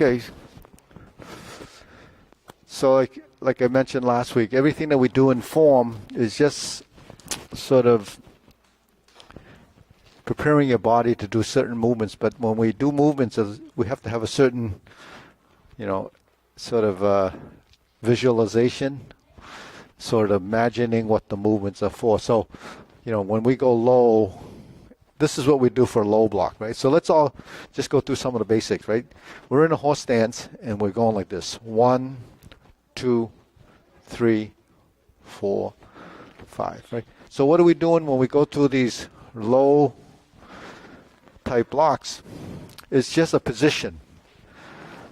Okay. So like I mentioned last week, everything that we do in form is just sort of preparing your body to do certain movements. But when we do movements, we have to have a certain, sort of visualization, sort of imagining what the movements are for. So, when we go low, this is what we do for a low block, right? So let's all just go through some of the basics, right? We're in a horse stance and we're going like this. 1, 2, 3, 4, 5, right? So what are we doing when we go through these low type blocks? It's just a position.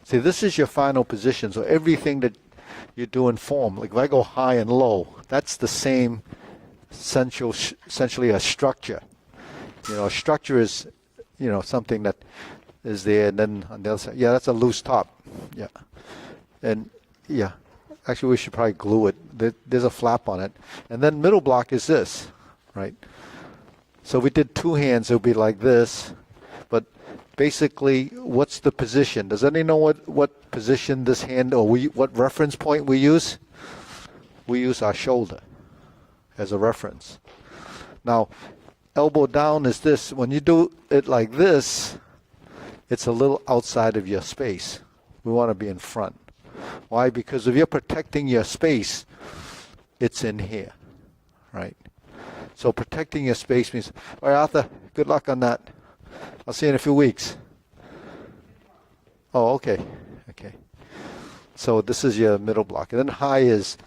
See, this is your final position. So everything that you do in form, like if I go high and low, that's the same essentially a structure. A structure is, something that is there, and then on the other side, that's a loose top. Yeah. And yeah, actually we should probably glue it. There's a flap on it. And then middle block is this, right? So if we did two hands, it would be like this. But basically, what's the position? Does anyone know what position this hand, or what reference point we use? We use our shoulder as a reference. Now, elbow down is this. When you do it like this, it's a little outside of your space. We want to be in front. Why? Because if you're protecting your space, it's in here, right? So protecting your space means, all right, Arthur, good luck on that. I'll see you in a few weeks. Oh, okay. Okay. So this is your middle block. And then high is,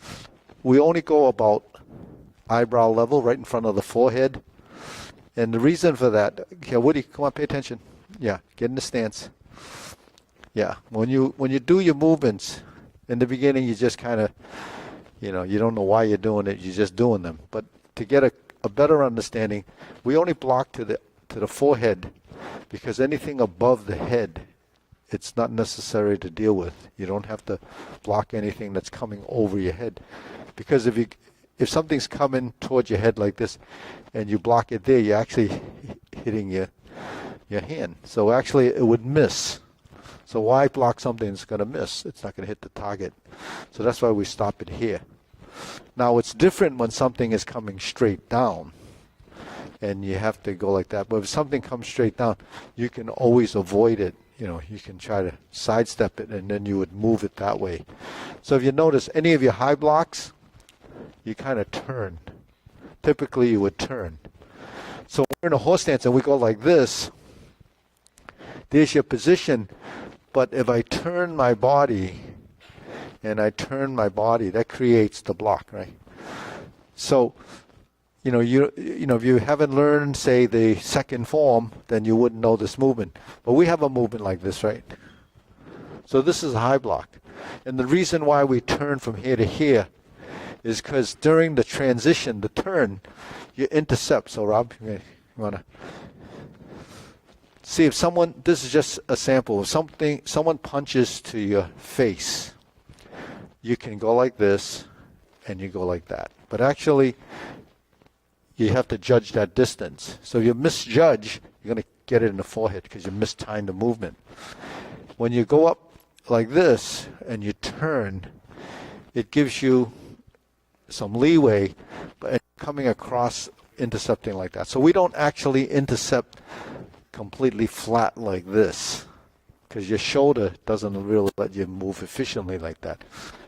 we only go about eyebrow level, right in front of the forehead. And the reason for that, okay, Woody, come on, pay attention. Yeah, get in the stance. Yeah, when you do your movements, in the beginning you just kind of, you don't know why you're doing it, you're just doing them. But to get a better understanding, we only block to the forehead, because anything above the head, it's not necessary to deal with. You don't have to block anything that's coming over your head. Because if something's coming towards your head like this, and you block it there, you're actually hitting your hand. So actually, it would miss. So why block something that's going to miss? It's not going to hit the target. So that's why we stop it here. Now, it's different when something is coming straight down, and you have to go like that. But if something comes straight down, you can always avoid it. You can try to sidestep it, and then you would move it that way. So if you notice, any of your high blocks, you kind of turn. Typically, you would turn. So we're in a horse stance and we go like this. There's your position. But if I turn my body, that creates the block, right? So, if you haven't learned, say, the second form, then you wouldn't know this movement. But we have a movement like this, right? So this is a high block. And the reason why we turn from here to here is because during the transition, the turn, you intercept. So Rob, you want to see if someone, this is just a sample, if someone punches to your face, you can go like this and you go like that. But actually, you have to judge that distance. So if you misjudge, you're going to get it in the forehead because you mistimed the movement. When you go up like this and you turn, it gives you some leeway, but coming across, intercepting like that. So we don't actually intercept completely flat like this, because your shoulder doesn't really let you move efficiently like that.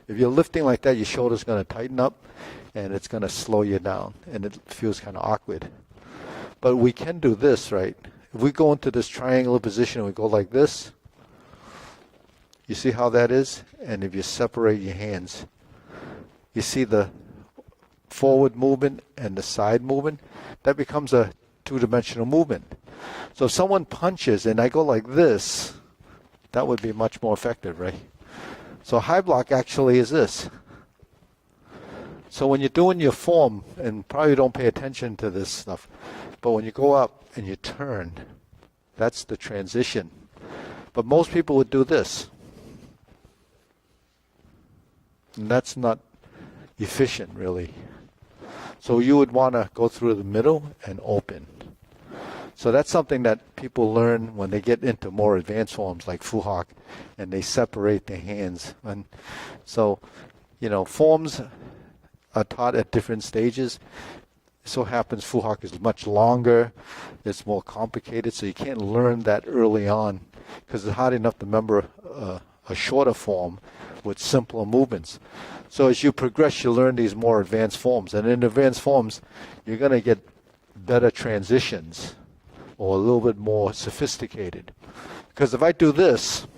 If you're lifting like that, your shoulder's going to tighten up, and it's going to slow you down, and it feels kind of awkward. But we can do this, right? If we go into this triangular position and we go like this, you see how that is? And if you separate your hands, you see the forward movement and the side movement, that becomes a two-dimensional movement. So if someone punches and I go like this, that would be much more effective, right? So high block actually is this. So when you're doing your form, and probably don't pay attention to this stuff, but when you go up and you turn, that's the transition. But most people would do this. And that's not efficient, really. So you would want to go through the middle and open. So that's something that people learn when they get into more advanced forms like Fu Hak, and they separate their hands. And so, forms are taught at different stages. It so happens Fu Hak is much longer, it's more complicated, so you can't learn that early on because it's hard enough to remember a shorter form with simpler movements. So as you progress, you learn these more advanced forms. And in advanced forms, you're going to get better transitions or a little bit more sophisticated. Because if I do this,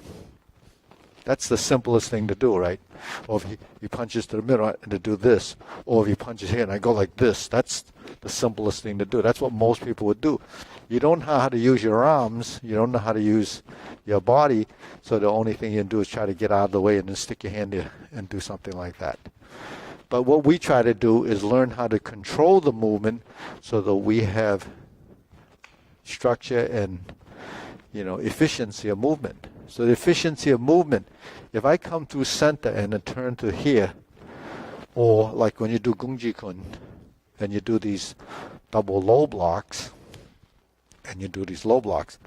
that's the simplest thing to do, right? Or if he punches to the middle and to do this. Or if he punches here and I go like this, that's the simplest thing to do. That's what most people would do. You don't know how to use your arms. You don't know how to use your body. So the only thing you can do is try to get out of the way and then stick your hand there and do something like that. But what we try to do is learn how to control the movement so that we have structure and, efficiency of movement. So the efficiency of movement, if I come through center and then turn to here, or like when you do gung kuen and you do these double low blocks, and you do these low blocks,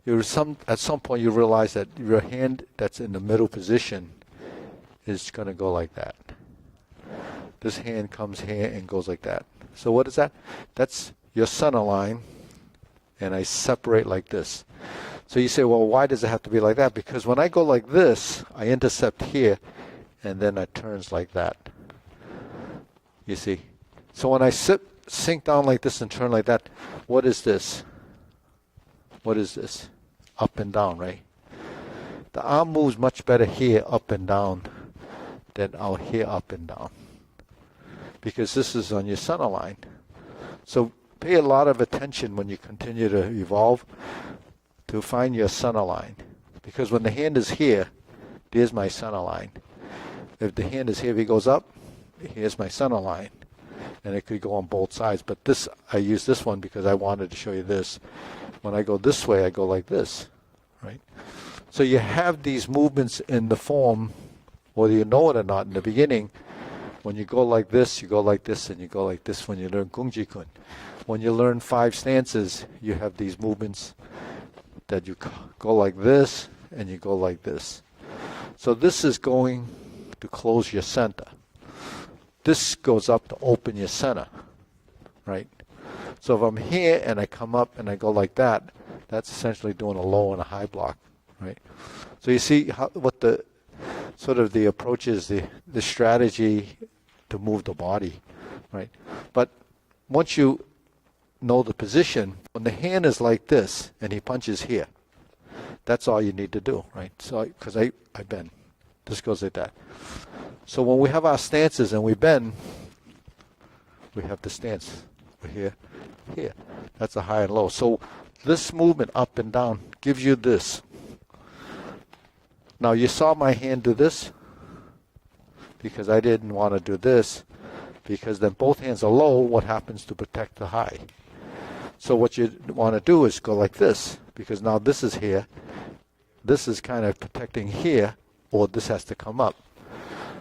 at some point you realize that your hand that's in the middle position is going to go like that. This hand comes here and goes like that. So what is that? That's your center line, and I separate like this. So you say, well, why does it have to be like that? Because when I go like this, I intercept here, and then it turns like that. You see? So when I sink down like this and turn like that, what is this? What is this? Up and down, right? The arm moves much better here, up and down, than out here, up and down. Because this is on your center line. So pay a lot of attention when you continue to evolve to find your center line. Because when the hand is here, there's my center line. If the hand is here, if it goes up, here's my center line. And it could go on both sides. But this, I use this one because I wanted to show you this. When I go this way, I go like this, right? So you have these movements in the form, whether you know it or not in the beginning. When you go like this, you go like this, and you go like this when you learn Gungji Kun. When you learn 5 stances, you have these movements that you go like this, and you go like this. So this is going to close your center. This goes up to open your center, right? So if I'm here and I come up and I go like that, that's essentially doing a low and a high block, right? So you see what the sort of the approach is, the strategy to move the body, right? But once you know the position, when the hand is like this and he punches here, that's all you need to do, right? So because I bend, this goes like that. So when we have our stances and we bend, we have the stance. We're here. Here. That's a high and low. So this movement up and down gives you this. Now you saw my hand do this because I didn't want to do this because then both hands are low. What happens to protect the high? So what you want to do is go like this because now this is here. This is kind of protecting here, or this has to come up.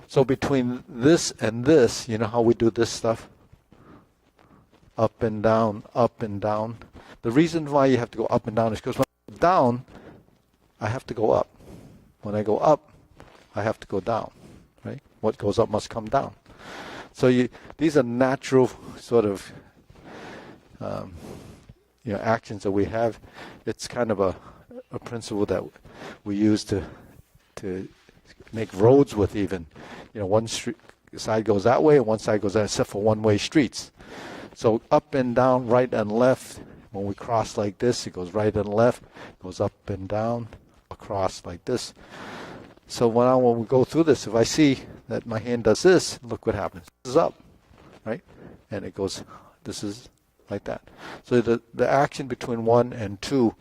So between this and this, you know how we do this stuff? Up and down, up and down. The reason why you have to go up and down is because when I go down, I have to go up. When I go up, I have to go down, right? What goes up must come down. So these are natural sort of actions that we have. It's kind of a principle that we use to make roads with even. One side goes that way and one side goes that, except for one-way streets. So up and down, right and left. When we cross like this, it goes right and left, goes up and down, across like this. So when we go through this, if I see that my hand does this, look what happens. This is up, right? And it goes, this is like that. So the action between 1 and 2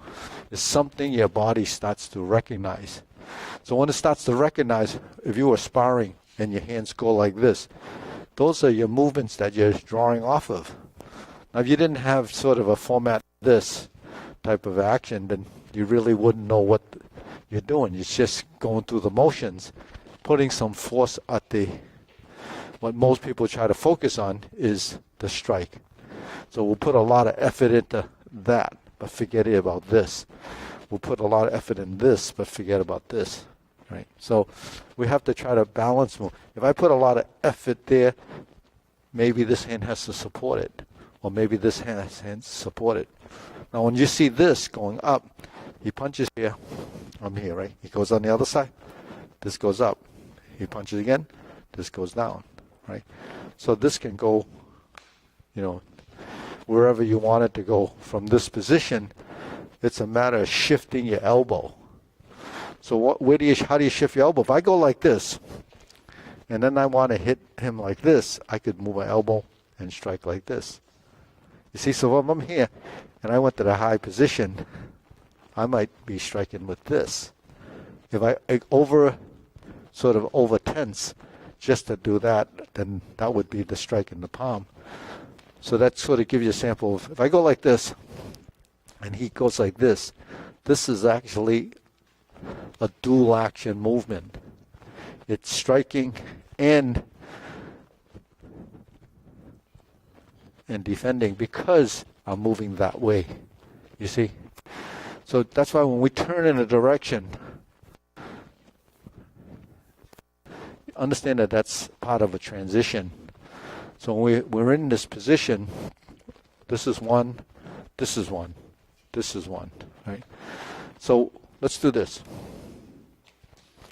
is something your body starts to recognize. So when it starts to recognize, if you were sparring and your hands go like this, those are your movements that you're drawing off of. Now, if you didn't have sort of a format this type of action, then you really wouldn't know what you're doing. It's just going through the motions, putting some force at what most people try to focus on is the strike. So we'll put a lot of effort into that. but forget about this. We'll put a lot of effort in this, but forget about this. Right? So we have to try to balance move. If I put a lot of effort there, maybe this hand has to support it, or maybe this hand has to support it. Now when you see this going up, he punches here, I'm here, right? He goes on the other side, this goes up. He punches again, this goes down, right? So this can go, you know, wherever you want it to go from this position. It's a matter of shifting your elbow. So how do you shift your elbow? If I go like this, and then I want to hit him like this, I could move my elbow and strike like this. You see, so if I'm here, and I went to the high position, I might be striking with this. If I sort of over tense just to do that, then that would be the strike in the palm. So that sort of gives you a sample of, if I go like this, and he goes like this is actually a dual action movement. It's striking and defending because I'm moving that way. You see? So that's why when we turn in a direction, understand that that's part of a transition. So when we're in this position, this is one, this is one, this is one, right? So let's do this.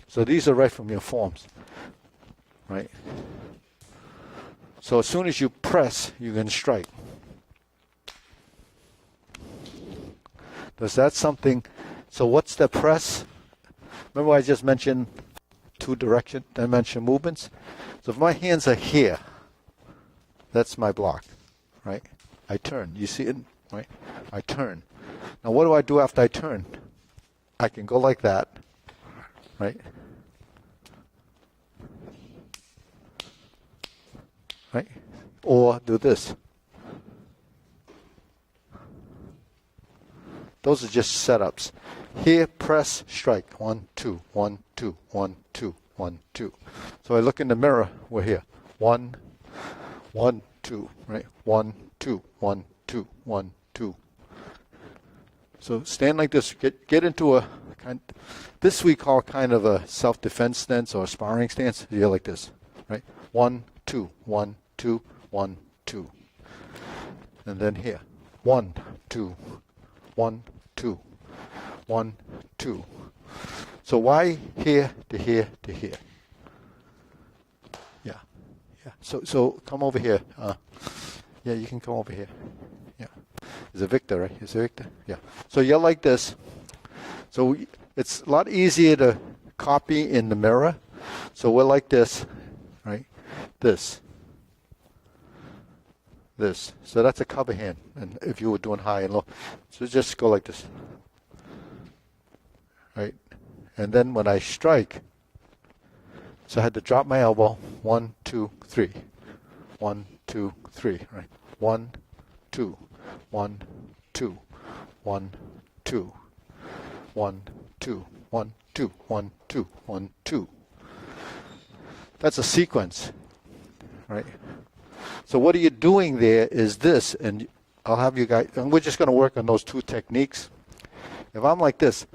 So these are right from your forms, right? So as soon as you press, you can strike. Does that something? So what's the press? Remember I just mentioned two dimension movements? So if my hands are here, that's my block, right? I turn. You see it, right? I turn. Now what do I do after I turn? I can go like that, right? Right? Or do this. Those are just setups. Here, press, strike. 1, 2, 1, 2, 1, 2, 1, 2. So I look in the mirror, we're here. 1, 1, 2, right? 1, 2, 1, 2, 1, 2. So stand like this. Get into a this we call kind of a self-defense stance or a sparring stance. You're like this, right? 1, 2, 1, 2, 1, 2. And then here. 1, 2, 1, 2, 1, 2. So why here to here to here? Yeah. So come over here. Yeah, you can come over here. Yeah. Is it Victor, right? Is it Victor? Yeah. So you're like this. So it's a lot easier to copy in the mirror. So we're like this, right? This. So that's a cover hand. And if you were doing high and low. So just go like this. Right? And then when I strike, so I had to drop my elbow. 1, 2, 3. 1, 2, 3. Right? 1, 2. 1, 2. 1, 2. 1, 2. 1, 2. 1, 2. 1, 2. That's a sequence. Right? So what are you doing there is this, and I'll have you guys, and we're just going to work on those two techniques. If I'm like this,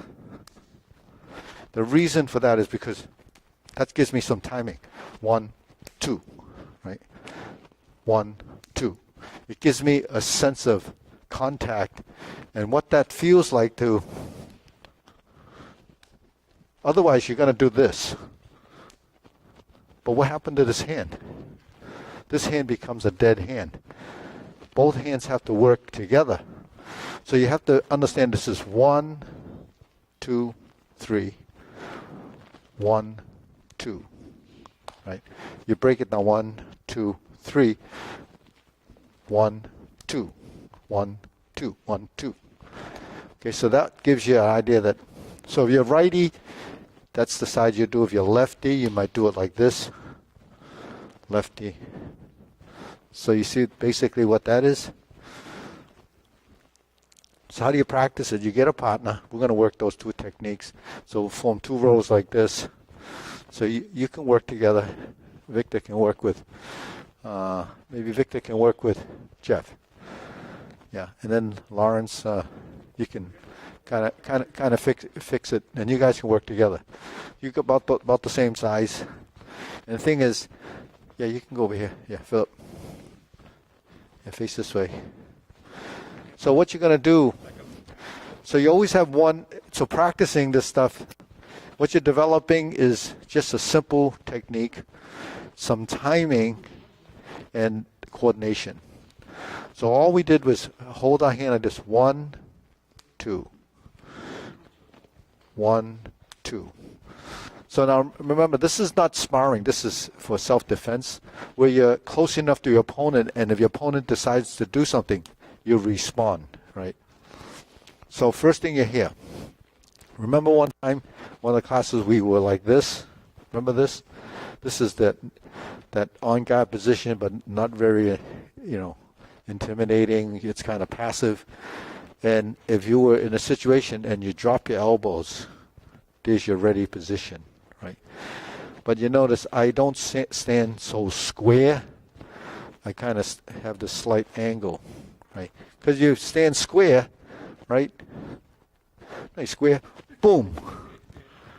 the reason for that is because that gives me some timing. 1, 2, right? 1, 2. It gives me a sense of contact and what that feels like to, otherwise you're going to do this. But what happened to this hand? This hand becomes a dead hand. Both hands have to work together. So you have to understand this is 1, 2, 3. 1, 2. Right? You break it down 1, 2, 3. 1, 2. 1, 2. 1, 2. Okay, so that gives you an idea that, so if you're righty, that's the side you do. If you're lefty, you might do it like this. Lefty. So you see basically what that is? So how do you practice it? You get a partner. We're going to work those two techniques. So we'll form two rows like this. So you can work together. Victor can work with, maybe Victor can work with Jeff. Yeah, and then Lawrence, you can kind of fix it, and you guys can work together. You're about the same size. And the thing is, yeah, you can go over here. Yeah, Philip. Yeah, face this way. So what you're gonna do? So you always have one. So practicing this stuff, what you're developing is just a simple technique, some timing, and coordination. So all we did was hold our hand like this: 1, 2, 1, 2. So now remember, this is not sparring. This is for self-defense, where you're close enough to your opponent, and if your opponent decides to do something, you respond, right? So first thing you hear. Remember one time, one of the classes, we were like this. Remember this? This is that on-guard position, but not very, intimidating. It's kind of passive. And if you were in a situation and you drop your elbows, there's your ready position, right? But you notice I don't stand so square. I kind of have this slight angle, right? Because you stand square, right? Nice square, boom. A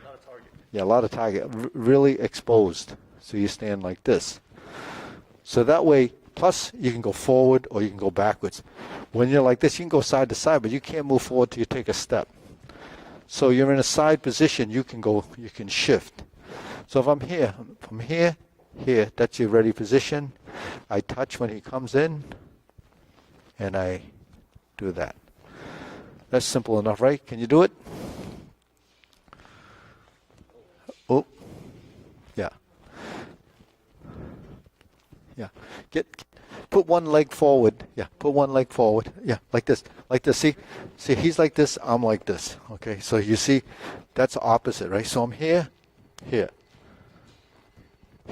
lot of target. Yeah, a lot of target, really exposed. So you stand like this. So that way, plus you can go forward or you can go backwards. When you're like this, you can go side to side, but you can't move forward till you take a step. So you're in a side position, you can shift. So if I'm here, from here, here, that's your ready position. I touch when he comes in, and I do that. That's simple enough, right? Can you do it? Oh, yeah. Yeah. Put one leg forward. Yeah, put one leg forward. Yeah, like this. Like this. See, he's like this, I'm like this. Okay, so you see, that's opposite, right? So I'm here, here,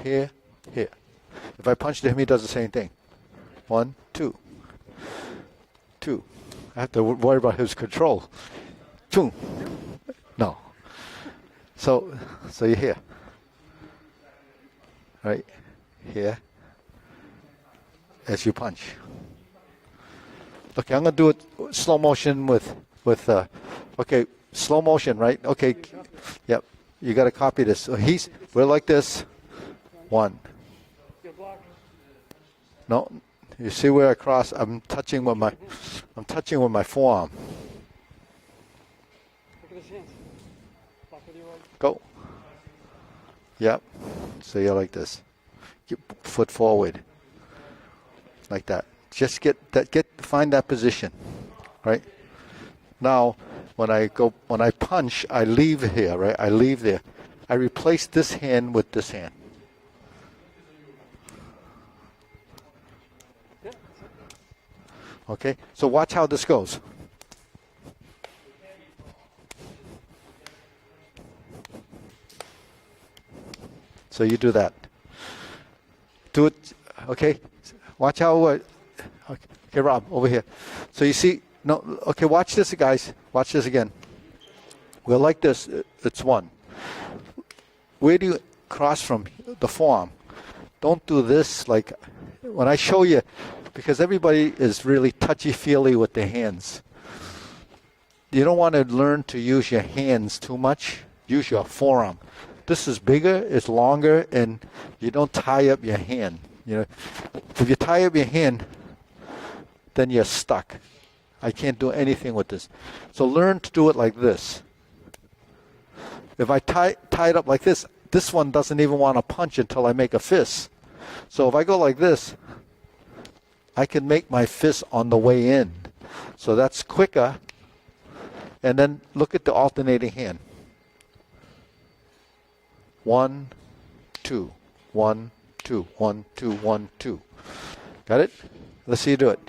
here, here. If I punch him, he does the same thing. 1, 2, 2. I have to worry about his control. 2. No. So you're here. Right? Here. As you punch. Okay, I'm going to do it slow motion with okay, slow motion, right? Okay. Yep. You got to copy this. So we're like this. 1. No. You see where I cross? I'm touching with my forearm. Go. Yep. So you're like this. Get foot forward. Like that. Just find that position. Right? Now when I punch, I leave here, right? I leave there. I replace this hand with this hand. Okay, so watch how this goes. So you do that. Do it, okay? Watch how, okay, Rob, over here. So you see, no, okay, watch this, guys. Watch this again. We're like this, it's 1. Where do you cross from? The forearm. Don't do this like, when I show you, because everybody is really touchy-feely with their hands. You don't want to learn to use your hands too much. Use your forearm. This is bigger, it's longer, and you don't tie up your hand. You know, if you tie up your hand, then you're stuck. I can't do anything with this. So learn to do it like this. If I tie it up like this, this one doesn't even want to punch until I make a fist. So if I go like this, I can make my fist on the way in. So that's quicker. And then look at the alternating hand. 1, 2, 1, 2, 1, 2, 1, 2. Got it? Let's see you do it.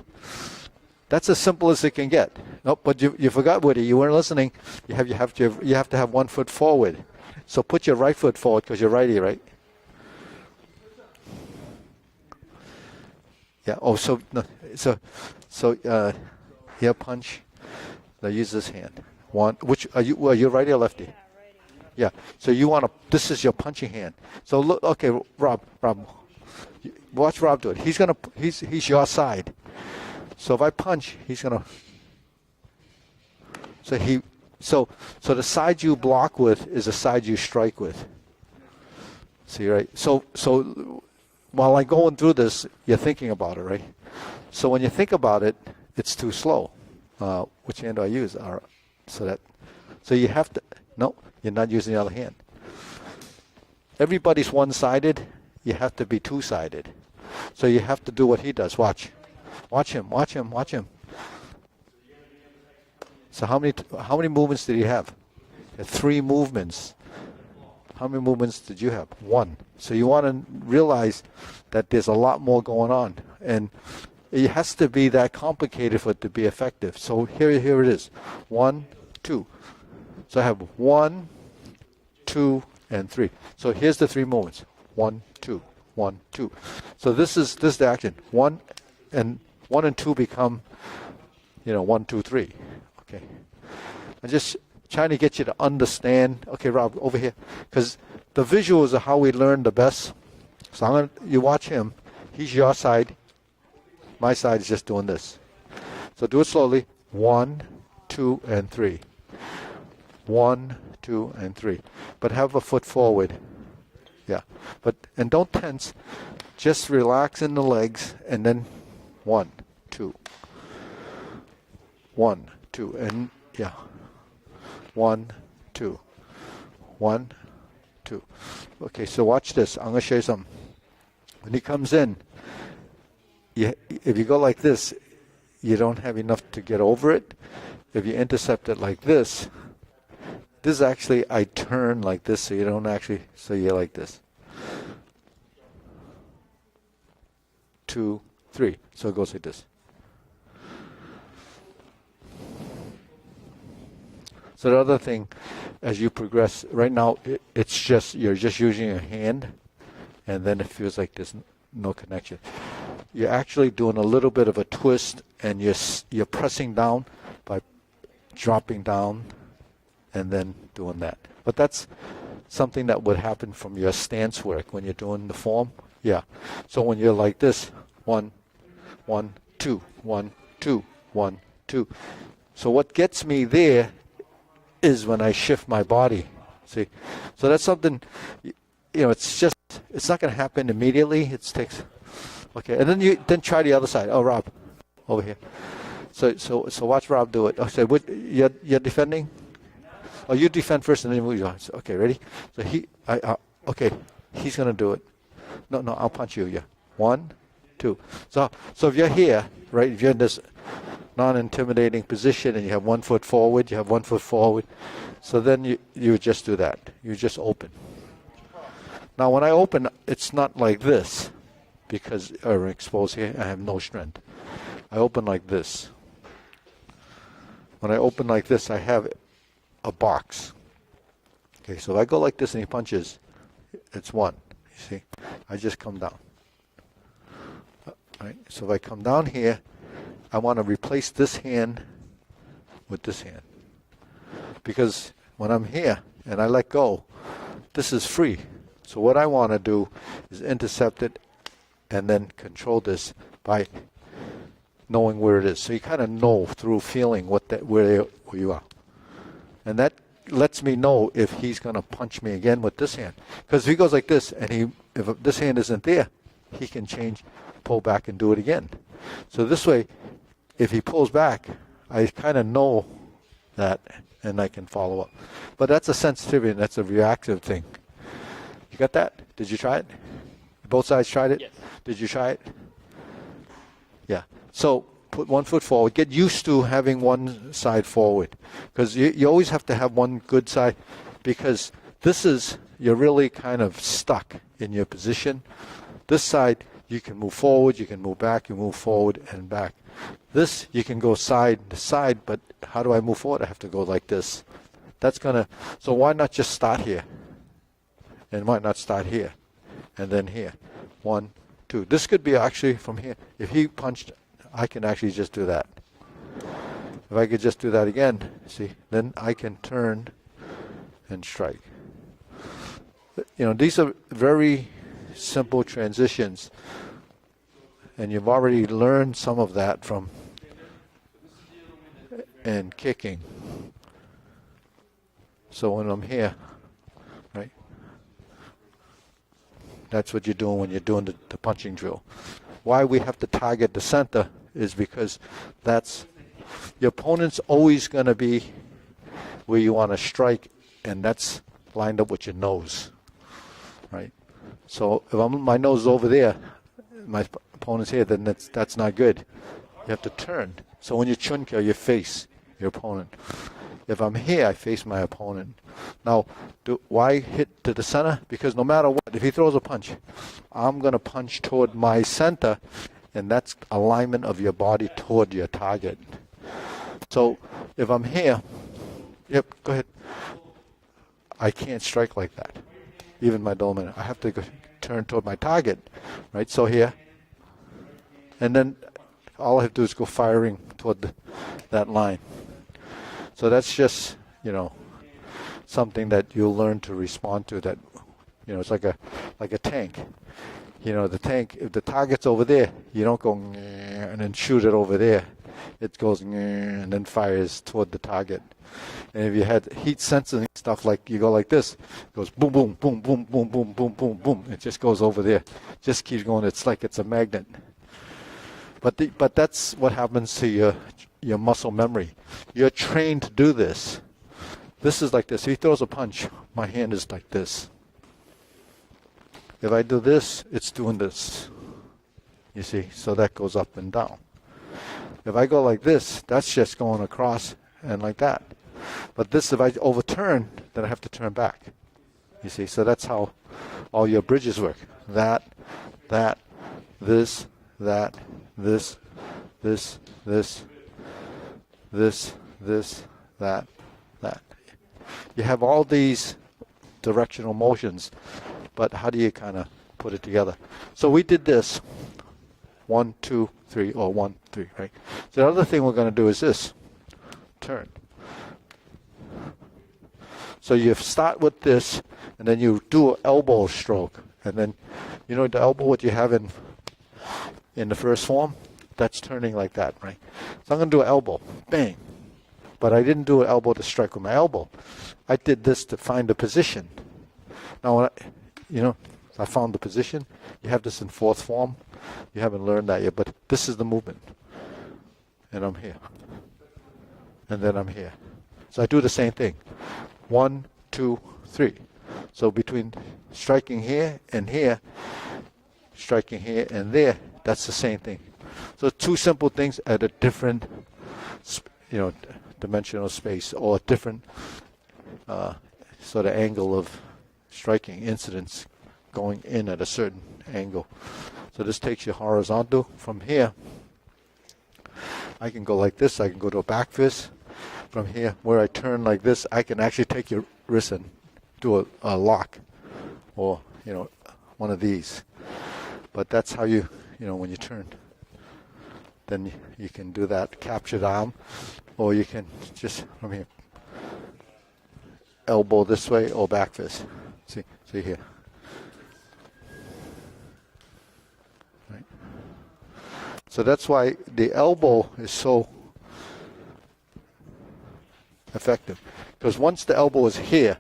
That's as simple as it can get. Nope, but you forgot, Woody. You weren't listening. You have to have 1 foot forward. So put your right foot forward because you're righty, right? Yeah. Oh, so here, punch. Now use this hand. 1. Which are you righty or lefty? Yeah, righty. Yeah. So you want to. This is your punching hand. So look. Okay, Rob. Watch Rob do it. He's your side. So if I punch, he's gonna. So the side you block with is the side you strike with. See, right? So while I'm going through this, you're thinking about it, right? So when you think about it, it's too slow. Which hand do I use? So you have to. No, you're not using the other hand. Everybody's one-sided. You have to be two-sided. So you have to do what he does. Watch him. So how many movements did he have? He had 3 movements. How many movements did you have? 1. So you want to realize that there's a lot more going on, and it has to be that complicated for it to be effective. So here it is. 1, 2. So I have 1, 2, and 3. So here's the 3 movements. 1, 2, 1, 2. So this is the action. 1 and 2 become, 1, 2, 3. Okay. I'm just trying to get you to understand. Okay, Rob, over here, because the visuals are how we learn the best. So you watch him. He's your side. My side is just doing this. So do it slowly. 1, 2, and 3. 1, 2, and 3. But have a foot forward. Yeah. And don't tense. Just relax in the legs, and then 1, 2. 1, 2, and yeah. 1, 2. 1, 2. Okay, so watch this. I'm going to show you something. When he comes in, if you go like this, you don't have enough to get over it. If you intercept it like this is actually, I turn like this, so you don't actually, so you're like this. 2, 3. So it goes like this. So the other thing, as you progress, right now, it's just, you're just using your hand, and then it feels like there's no connection. You're actually doing a little bit of a twist, and you're pressing down by dropping down and then doing that. But that's something that would happen from your stance work when you're doing the form. Yeah. So when you're like this, 1, 1, 2, 1, 2, 1, 2. So what gets me there is when I shift my body. See? So that's something, it's not going to happen immediately. It takes, okay. And then try the other side. Oh, Rob, over here. So watch Rob do it. Okay, you're defending? Oh, you defend first and then move your arms. Okay, ready? So okay, he's going to do it. No, I'll punch you. Yeah. 1, 2. So if you're here, right, if you're in this non-intimidating position and you have 1 foot forward, so then you just do that. You just open. Now when I open, it's not like this because I'm exposed here. I have no strength. I open like this. When I open like this, I have a box. Okay, so if I go like this and he punches, it's 1. You see? I just come down. Right? So if I come down here, I want to replace this hand with this hand. Because when I'm here and I let go, this is free. So what I want to do is intercept it and then control this by knowing where it is. So you kind of know through feeling where you are. And that lets me know if he's going to punch me again with this hand. Because if he goes like this and if this hand isn't there, he can pull back and do it again. So this way, if he pulls back, I kind of know that and I can follow up. But that's a sensitivity and that's a reactive thing. You got that? Did you try it? Both sides tried it? Yes. Did you try it? Yeah. So put 1 foot forward. Get used to having one side forward. Because you always have to have one good side. Because you're really kind of stuck in your position. This side, you can move forward, you can move back, you move forward and back. This, you can go side to side, but how do I move forward? I have to go like this. So why not just start here? And why not start here? And then here. 1, 2. This could be actually from here. If he punched, I can actually just do that. If I could just do that again, see, then I can turn and strike. These are very simple transitions. And you've already learned some of that from and kicking. So when I'm here, right, that's what you're doing when you're doing the punching drill. Why we have to target the center is because that's, your opponent's always going to be where you want to strike, and that's lined up with your nose, right? So if my nose is over there, my opponent's here, then that's not good. You have to turn. So when you chun kill, you face your opponent. If I'm here, I face my opponent. Now, why hit to the center? Because no matter what, if he throws a punch, I'm going to punch toward my center, and that's alignment of your body toward your target. So if I'm here, yep, go ahead. I can't strike like that, even my dominant. I have to turn toward my target, right? So here, and then all I have to do is go firing toward that line. So that's just, something that you'll learn to respond to. That, it's like a tank. The tank, if the target's over there, you don't go and then shoot it over there. It goes and then fires toward the target. And if you had heat sensing stuff, like you go like this, it goes boom, boom, boom, boom, boom, boom, boom, boom, boom. It just goes over there. Just keeps going. It's like it's a magnet. But that's what happens to your muscle memory. You're trained to do this. This is like this. If he throws a punch, my hand is like this. If I do this, it's doing this. You see? So that goes up and down. If I go like this, that's just going across and like that. But this, if I overturn, then I have to turn back. You see? So that's how all your bridges work. That, this, that, this, that. You have all these directional motions, but how do you kind of put it together? So we did this. 1, 2, 3, or 1, 3, right? So the other thing we're going to do is this. Turn. So you start with this, and then you do an elbow stroke. And then, the elbow, what you have in the first form, that's turning like that, right? So I'm going to do an elbow. Bang. But I didn't do an elbow to strike with my elbow. I did this to find the position. Now, when I found the position. You have this in fourth form. You haven't learned that yet, but this is the movement. And I'm here. And then I'm here. So I do the same thing. 1, 2, 3. So between striking here and here, striking here and there, that's the same thing. So two simple things at a different, dimensional space, or different sort of angle of striking incidents going in at a certain angle. So this takes you horizontal. From here, I can go like this. I can go to a back fist. From here, where I turn like this, I can actually take your wrist and do a lock, or one of these. But that's how you when you turn. Then you can do that captured arm, or you can just from here elbow this way or back fist. See here. Right. So that's why the elbow is so effective, because once the elbow is here,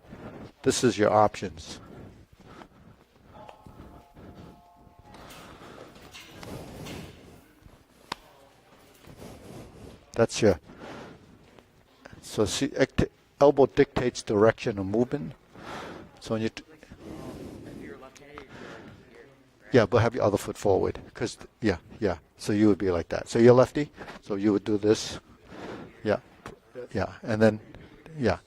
this is your options. That's your. So see, elbow dictates direction of movement. So when you. Yeah, but have your other foot forward, because yeah. So you would be like that. So you're lefty, so you would do this. Yeah, and then, yeah.